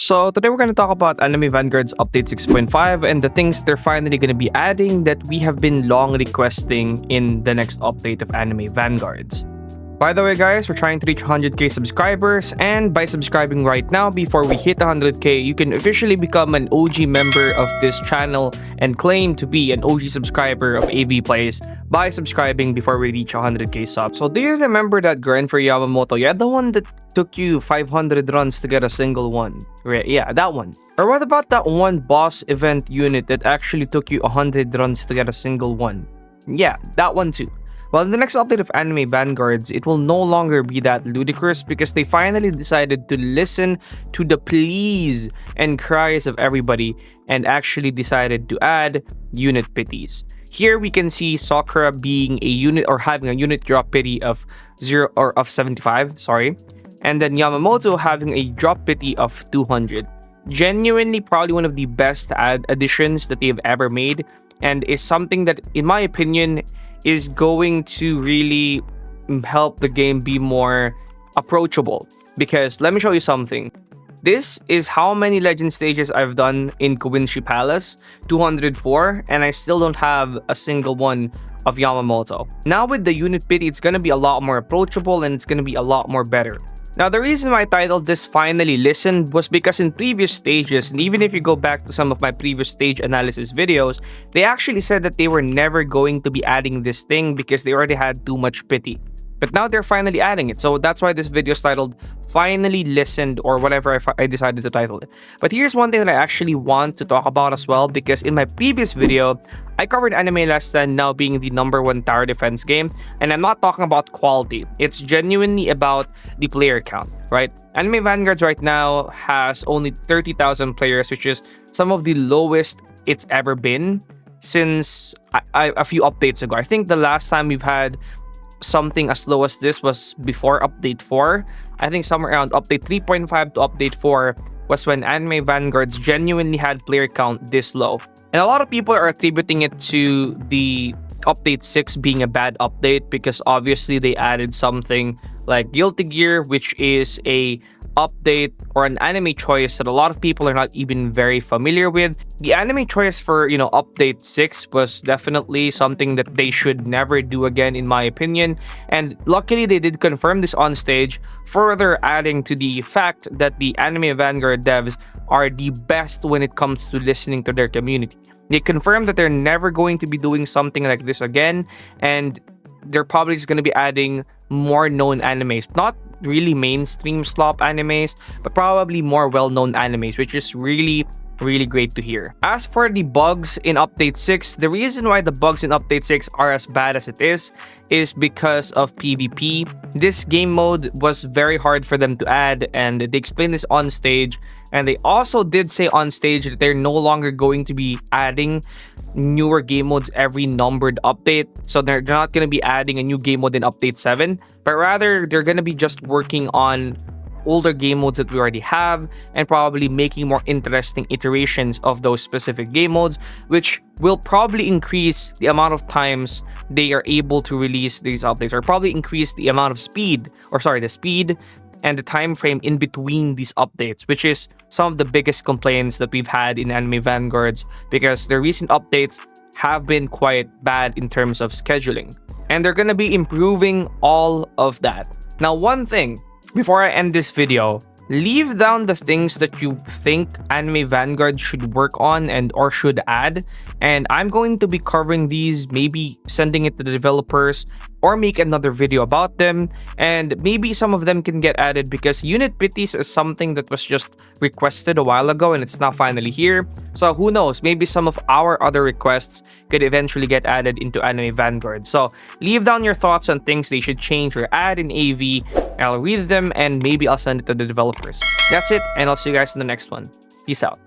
So today we're going to talk about Anime Vanguards Update 6.5 and the things they're finally going to be adding that we have been long requesting in the next update of Anime Vanguards. By the way guys, we're trying to reach 100k subscribers, and by subscribing right now before we hit 100k, you can officially become an OG member of this channel and claim to be an OG subscriber of AV Plays by subscribing before we reach 100k subs. So do you remember that grind for Yamamoto? Yeah, the one that took you 500 runs to get a single one. Right, yeah, that one. Or what about that one boss event unit that actually took you 100 runs to get a single one? Yeah, that one too. Well, in the next update of Anime Vanguards, it will no longer be that ludicrous because they finally decided to listen to the pleas and cries of everybody and actually decided to add unit pities. Here we can see Sakura being a unit or having a unit drop pity of 75, sorry. And then Yamamoto having a drop pity of 200. Genuinely probably one of the best additions that they've ever made, and is something that, in my opinion, is going to really help the game be more approachable. Because let me show you something. This is how many legend stages I've done in Koinshi Palace, 204, and I still don't have a single one of Yamamoto. Now with the unit pity, it's gonna be a lot more approachable and it's gonna be a lot more better. Now, the reason why I titled this Finally Listened was because in previous stages, and even if you go back to some of my previous stage analysis videos, they actually said that they were never going to be adding this thing because they already had too much pity. But now they're finally adding it, so that's why this video is titled Finally Listened, or whatever I decided to title it. But here's one thing that I actually want to talk about as well, because in my previous video, I covered Anime Last Stand now being the #1 tower defense game, and I'm not talking about quality. It's genuinely about the player count, right? Anime Vanguards right now has only 30,000 players, which is some of the lowest it's ever been since a few updates ago. I think the last time we've had something as low as this was before update 4. I think somewhere around update 3.5 to update 4 was when Anime Vanguards genuinely had player count this low. And a lot of people are attributing it to the update 6 being a bad update because obviously they added something like Guilty Gear, which is a update or an anime choice that a lot of people are not even very familiar with. The anime choice for, update 6 was definitely something that they should never do again, in my opinion. And luckily they did confirm this on stage, further adding to the fact that the Anime Vanguard devs are the best when it comes to listening to their community. They confirmed that they're never going to be doing something like this again, and they're probably just going to be adding more known animes. Not really mainstream slop animes, but probably more well-known animes, which is really great to hear. As for the bugs in update 6, the reason why the bugs in update 6 are as bad as it is because of PvP. This game mode was very hard for them to add, and they explained this on stage, and they also did say on stage that they're no longer going to be adding newer game modes every numbered update. So they're not going to be adding a new game mode in update 7, but rather they're going to be just working on older game modes that we already have and probably making more interesting iterations of those specific game modes, which will probably increase the amount of times they are able to release these updates, or probably increase the amount of speed and the time frame in between these updates, which is some of the biggest complaints that we've had in Anime Vanguards, because the recent updates have been quite bad in terms of scheduling, and they're going to be improving all of that. Now, one thing before I end this video, leave down the things that you think Anime Vanguard should work on or should add, and I'm going to be covering these, maybe sending it to the developers or make another video about them, and maybe some of them can get added because unit pities is something that was just requested a while ago and it's now finally here. So who knows, maybe some of our other requests could eventually get added into Anime Vanguard. So leave down your thoughts on things they should change or add in AV. I'll read them and maybe I'll send it to the developers. That's it, and I'll see you guys in the next one. Peace out.